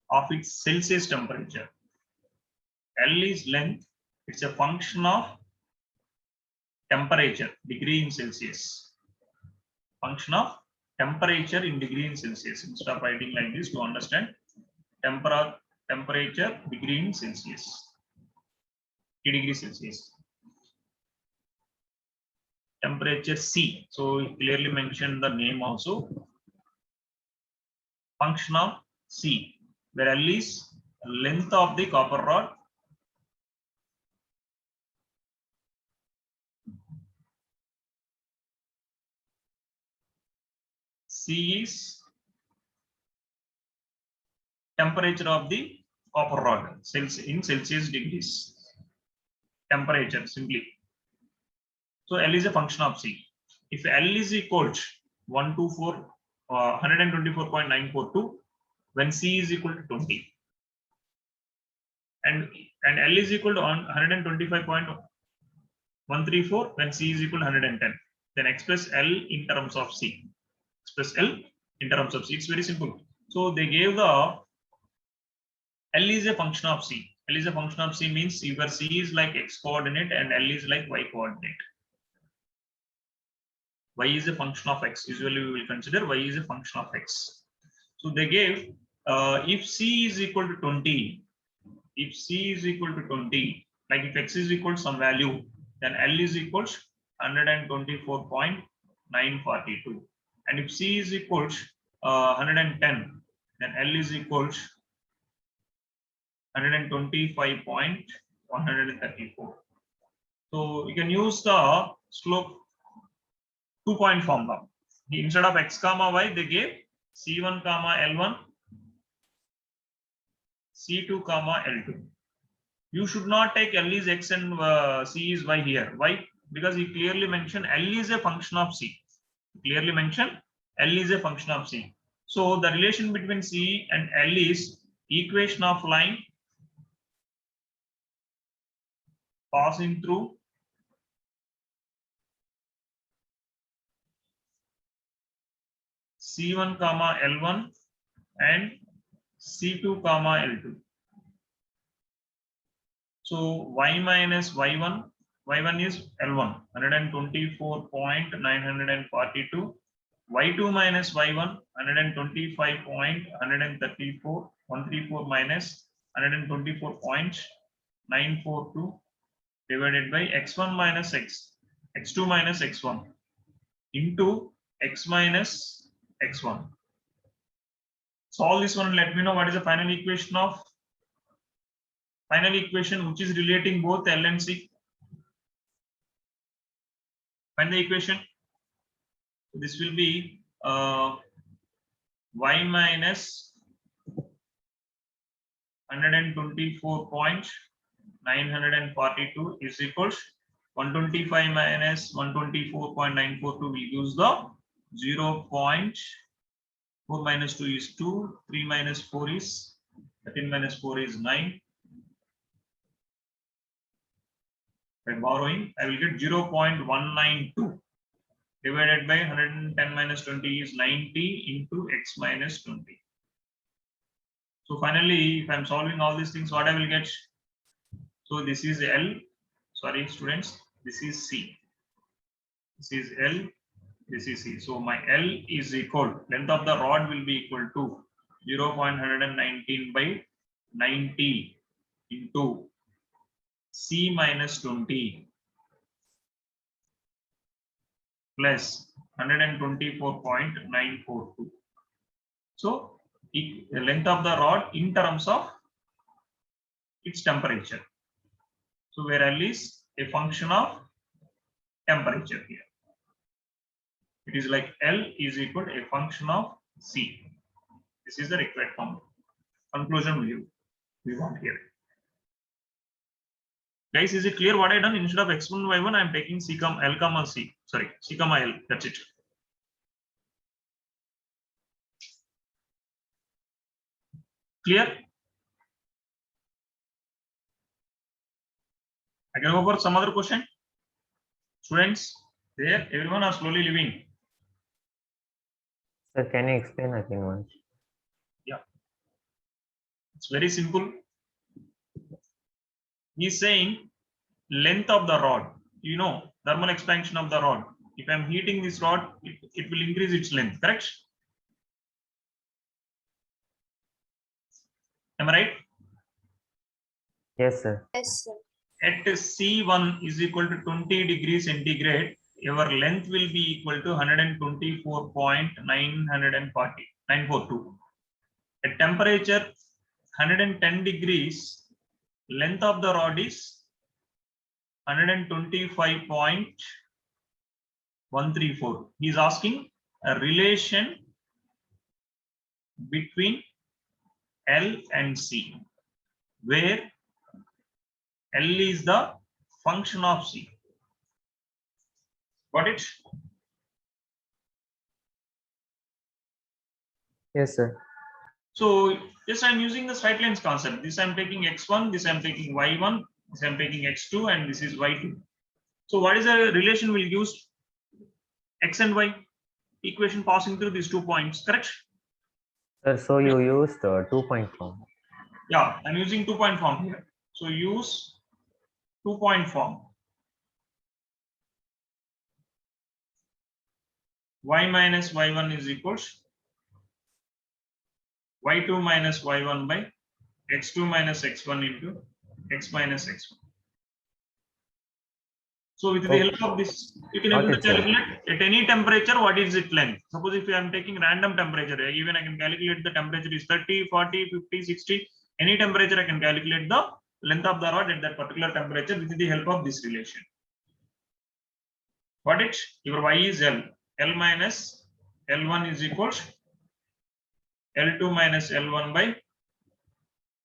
of its Celsius temperature. L is length, it's a function of temperature, degree in Celsius. Function of temperature in degree in Celsius. Instead of writing like this, to understand temperature, degree in Celsius. Degree Celsius. Temperature C. So we clearly mentioned the name also. Function of C, where L is length of the copper rod. C is temperature of the copper rod in Celsius degrees. Temperature simply. So L is a function of C. If L is equal to 124.942, when C is equal to 20, and L is equal to 125.134 when C is equal to 110, then express L in terms of C. Express L in terms of C. It's very simple. So they gave the L is a function of C. L is a function of C means either C is like X coordinate and L is like Y coordinate. Y is a function of X. Usually we will consider Y is a function of X. So they gave if C is equal to 20, if C is equal to 20, like if X is equal to some value, then L is equal to 124.942. And if C is equal to 110, then L is equal to 125.134. So you can use the slope 2-point formula. Instead of X comma Y, they gave C1 comma L1, C2 comma L2. You should not take L is X and C is Y here. Why? Because he clearly mentioned L is a function of C. Clearly mentioned L is a function of C. So the relation between C and L is equation of line passing through C1 comma L1 and C2 comma L2. So Y minus Y1, Y1 is L1, 124.942. Y2 minus Y1, 125.134, 134 minus 124.942 divided by X1 minus X, X2 minus X1 into X minus X1. Solve this one and let me know what is the final equation which is relating both L and C. Find the equation. This will be Y minus 124.942 is equals 125 minus 124.942. We use the 0.942. 4 minus 2 is 2. 3 minus 4 is 13 minus 4 is 9. By borrowing, I will get 0.192 divided by 110 minus 20 is 90 into x minus 20. So finally, if I'm solving all these things, what I will get? So this is L. Sorry, students. This is C. This is L. This is C. So my L is equal. Length of the rod will be equal to 0.119 by 90 into C minus 20 plus 124.942. So the length of the rod in terms of its temperature. So where L is a function of temperature here. It is like L is equal to a function of C. This is the required formula. Conclusion we want here. Guys, is it clear what I done? Instead of x1 y1, I am taking C comma L comma C. Sorry, C comma L. That's it. Clear? I can go for some other question. Students, there everyone are slowly leaving. Sir, can you explain again once? Yeah, it's very simple. He's saying length of the rod. You know, thermal expansion of the rod. If I'm heating this rod, it will increase its length. Correct? Am I right? Yes, sir. Yes, sir. At C1 is equal to 20 degrees centigrade, your length will be equal to 124.942. At temperature 110 degrees, length of the rod is 125.134. He is asking a relation between L and C, where L is the function of C. Got it? Yes, sir. So this I'm using the straight lines concept. This I'm taking x1, this I'm taking y1, this I'm taking x2, and this is y2. So what is the relation we'll use? X and y equation passing through these 2 points, correct? Sir, so you used 2-point form. Yeah, I'm using 2-point form here. So use 2-point form. Y minus y1 is equals y2 minus y1 by x2 minus x1 into x minus x1. So with the help of this, you can able to calculate at any temperature what is its length. Suppose if I am taking random temperature, even I can calculate the temperature is 30, 40, 50, 60. Any temperature I can calculate the length of the rod at that particular temperature with the help of this relation. Got it? Your y is L. L minus L1 is equals L2 minus L1 by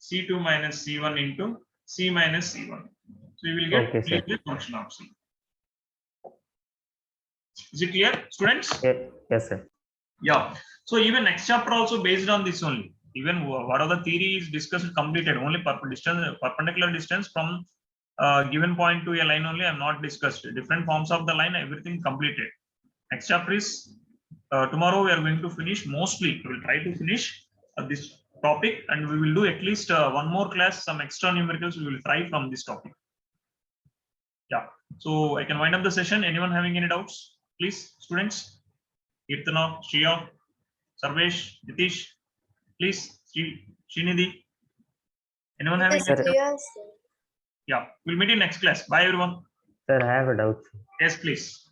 C2 minus C1 into C minus C1. So you will get the function of C. Is it clear, students? Yes, sir. Yeah. So even next chapter also based on this only. Even what are the theory is discussed completed. Only perpendicular distance from given point to a line only. I am not discussed. Different forms of the line, everything completed. Next chapter is tomorrow. We are going to finish. Mostly, we will try to finish this topic, and we will do at least one more class. Some extra numericals we will try from this topic. Yeah. So I can wind up the session. Anyone having any doubts? Please, students. Kirtana, Shriya, Sarvesh, Nitish, please, Srinidhi. Anyone having It is clear, sir. Yeah, we'll meet in next class. Bye, everyone. Sir, I have a doubt. Yes, please.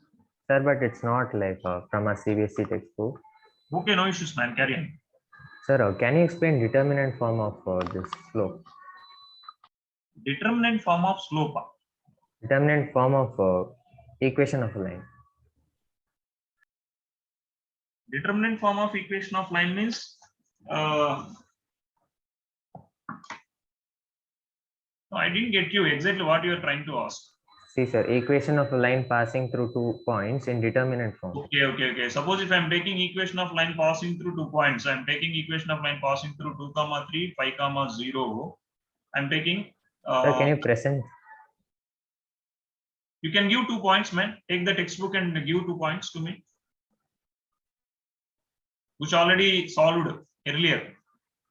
Sir, but it's not like from a CBSE textbook. Okay, no issues, man. Carry on. Sir, can you explain determinant form of this slope? Determinant form of slope. Determinant form of equation of a line. Determinant form of equation of line means no, I didn't get you exactly what you are trying to ask. See, sir, equation of a line passing through 2 points in determinant form. Okay. Suppose if I'm taking equation of line passing through 2 points, I'm taking equation of line passing through 2, 3, 5, 0. I'm taking. Sir, can you present? You can give 2 points, man. Take the textbook and give 2 points to me, which already solved earlier.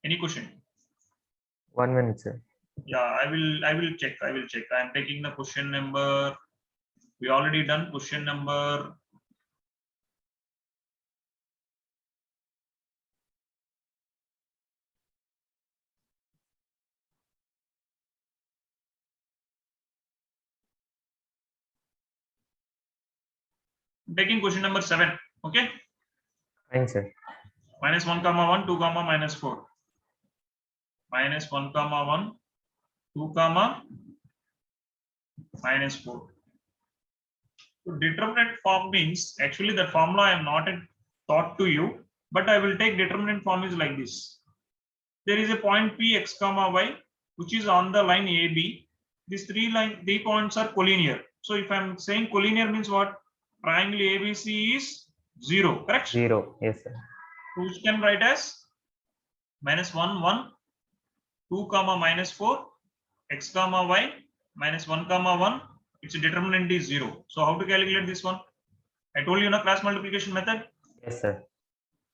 Any question? 1 minute, sir. Yeah, I will check. I'm taking the question number. We already done question number. I'm taking question number 7. Okay. Fine, sir. -1, 1, 2, -4. -1, 1, 2, -4. So determinant form means actually the formula I am not taught to you, but I will take determinant form is like this. There is a point P x, y, which is on the line AB. These 3 points are collinear. So if I'm saying collinear means what? Triangle ABC is 0, correct? 0. Yes, sir. So which can write as -1, 1, 2, -4, x, y, -1, 1. Its determinant is 0. So how to calculate this one? I told you, class multiplication method. Yes, sir.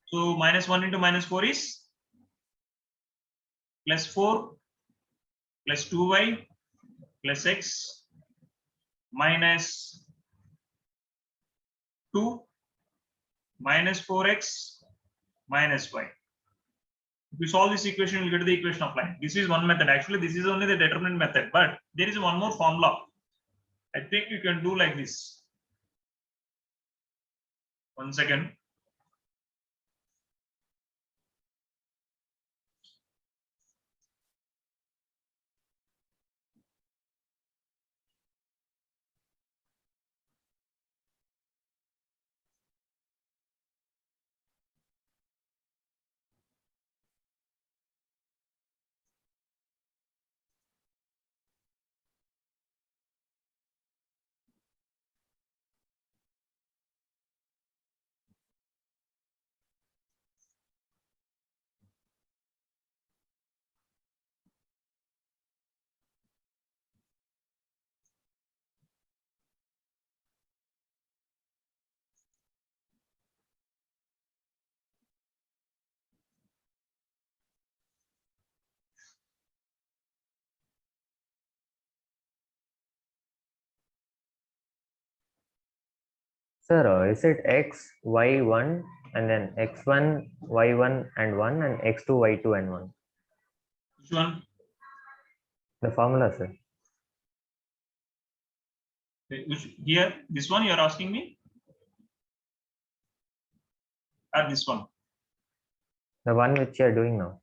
So -1 into -4 is +4 plus 2y plus x minus 2 minus 4x minus y. If you solve this equation, you'll get the equation of line. This is one method. Actually, this is only the determinant method, but there is one more formula. I think you can do like this. 1 second. Sir, is it x, y1 and then x1, y1 and 1 and x2, y2 and 1? Which one? The formula, sir. Which here? This one you are asking me? Or this one? The one which you are doing now.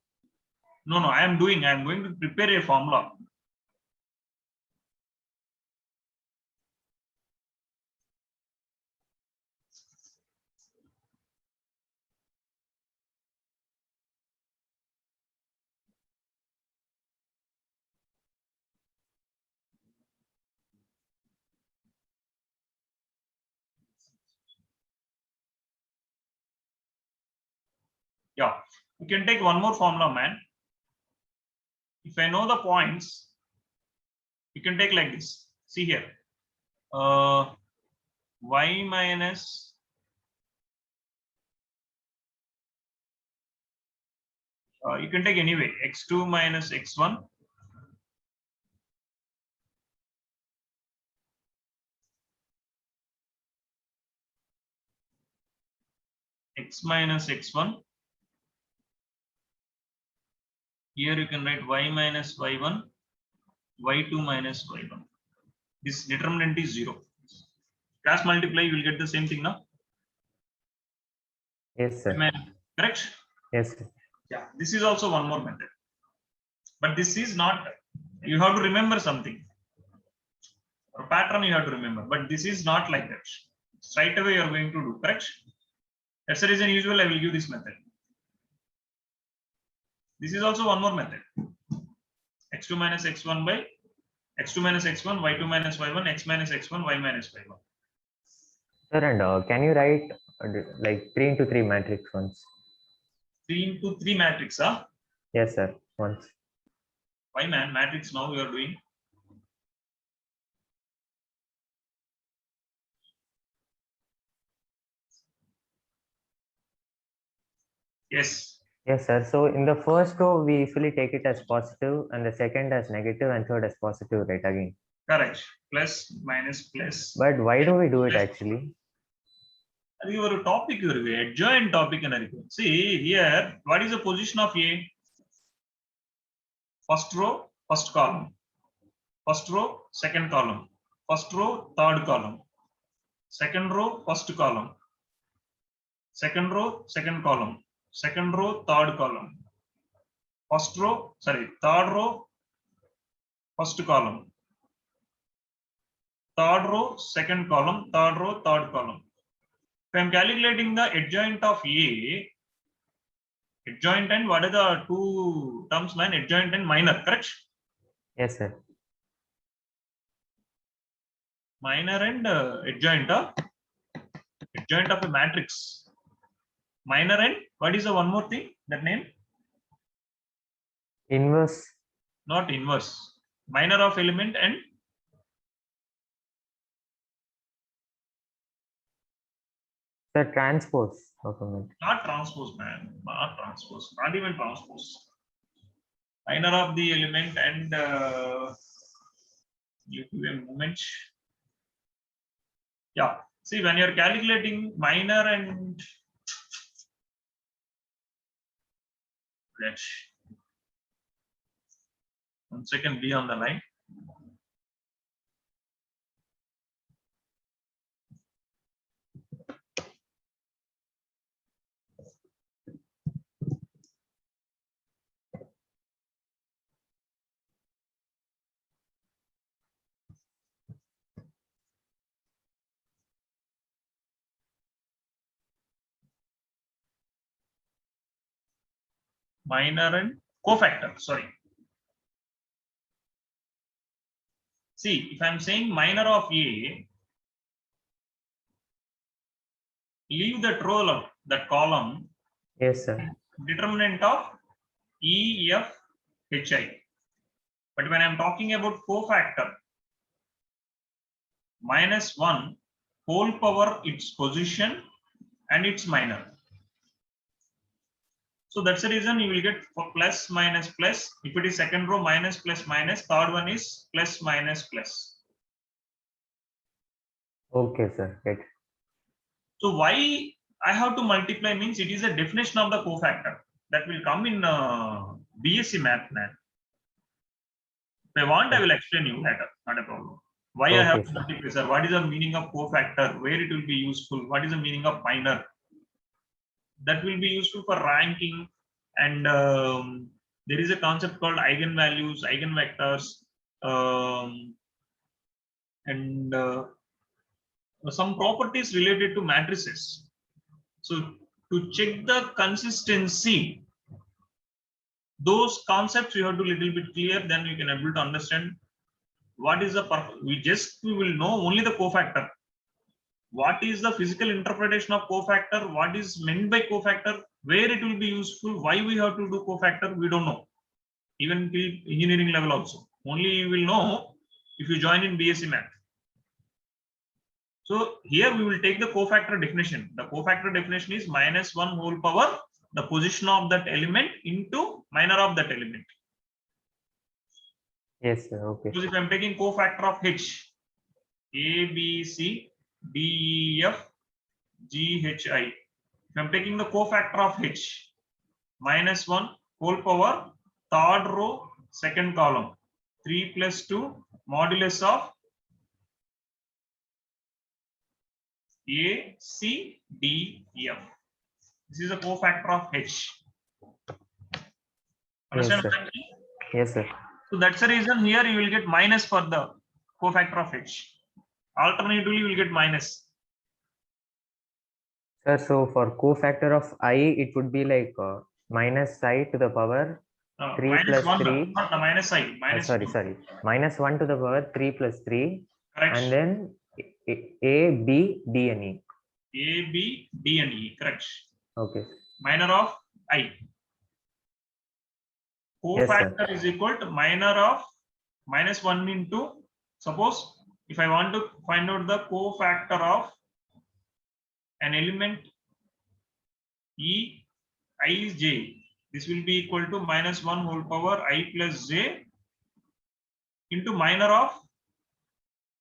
No, I am going to prepare a formula. Yeah, you can take one more formula, man. If I know the points, you can take like this. See here. Y minus you can take anyway, x2 minus x1 x minus x1. Here you can write y minus y1, y2 minus y1. This determinant is 0. Class multiply, you will get the same thing now. Yes, sir. Am I correct? Yes, sir. Yeah, this is also one more method. But this is not, you have to remember something. A pattern you have to remember, but this is not like that. Straight away you are going to do, correct? That's the reason usual I will give this method. This is also one more method. X2 minus x1 by x2 minus x1, y2 minus y1, x minus x1, y minus y1. Sir, and can you write like 3 into 3 matrix once? 3 into 3 matrix, huh? Yes, sir. Once. Why man? Matrix now you are doing. Yes, Yes, sir. So in the first row, we usually take it as positive, and the second as negative, and third as positive, right? Again. correct. Plus, minus, plus. But why do we do it Plus. actually? அது ஒரு topic இருக்கு adjoint topic என்ன இருக்கு. See here, what is the position of A? First row, first column. First row, second column. First row, third column. Second row, first column. Second row, second column. Second row, third column. First row, sorry, third row, first column. Third row, second column. Third row, third column. If I am calculating the adjoint of A, adjoint and what are the two terms line? Adjoint and minor, correct? Yes, sir. Minor and adjoint of a matrix. Minor and what is the one more thing? That name? Inverse. Not inverse. Minor of element and The transpose of a matrix. not transpose, man. Not transpose. Not even transpose. Minor of the element and you give a moment. Yeah. See, when you are calculating minor and let's 1 second, be on the line. Minor and cofactor, sorry. See, if I'm saying minor of A, leave that row of that column, Yes, sir. determinant of E, F, H, I. But when I'm talking about cofactor, minus 1 whole power its position and its minor. So that's the reason you will get for plus minus plus. If it is second row, minus plus minus. Third one is plus minus plus. Okay, sir. Right. So why I have to multiply means it is a definition of the cofactor that will come in BSc Math. If I want, I will explain you later. Not a problem. Why I have Okay, to sir. multiply, sir? What is the meaning of cofactor? Where it will be useful? What is the meaning of minor? That will be useful for ranking, and there is a concept called eigenvalues, eigenvectors, and some properties related to matrices. So to check the consistency, those concepts you have to little bit clear, then you can able to understand what is the purpose. We will know only the cofactor. What is the physical interpretation of cofactor? What is meant by cofactor? Where it will be useful? Why we have to do cofactor? We don't know. Even till engineering level also. Only you will know if you join in BSc Math. So here we will take the cofactor definition. The cofactor definition is minus 1 whole power the position of that element into minor of that element. Yes, sir. Okay. Because if I am taking cofactor of H, A, B, C, D, E, F, G, H, I. If I am taking the cofactor of H, minus 1 whole power, third row, second column, 3 plus 2, modulus of A, C, D, F. This is a cofactor of H. Understand? Yes, sir. Yes, sir. So that's the reason here you will get minus for the cofactor of H. Alternatively, you will get minus. Sir, so for cofactor of I, it would be like minus I to the power 3 minus plus 1, 3. not the minus sign, minus Sorry, 2. sorry. Minus 1 to the power 3 plus 3. Correct. And then A, B, D, and E. A, B, D, and E. Correct. Okay. Minor of I. Yes, sir. Cofactor is equal to minor of minus 1 into, suppose if I want to find out the cofactor of an element E, I is J, this will be equal to minus 1 whole power I plus J into minor of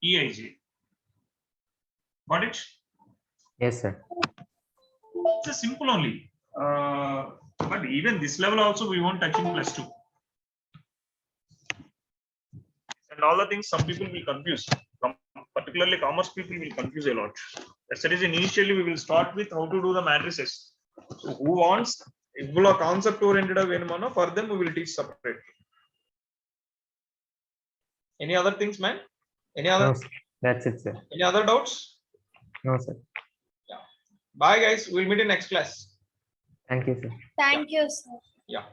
Eij. Got it? Yes, sir. It's a simple only. But even this level also we won't touch in plus 2. And all the things some people will confuse. Particularly commerce people will confuse a lot. That's the reason initially we will start with how to do the matrices. So who wants a concept oriented for them we will teach separately. Any other things, man? Any other? No, sir. That's it, sir. Any other doubts? No, sir. Bye guys. We'll meet in next class. Thank you, sir. Thank you, sir. Yeah.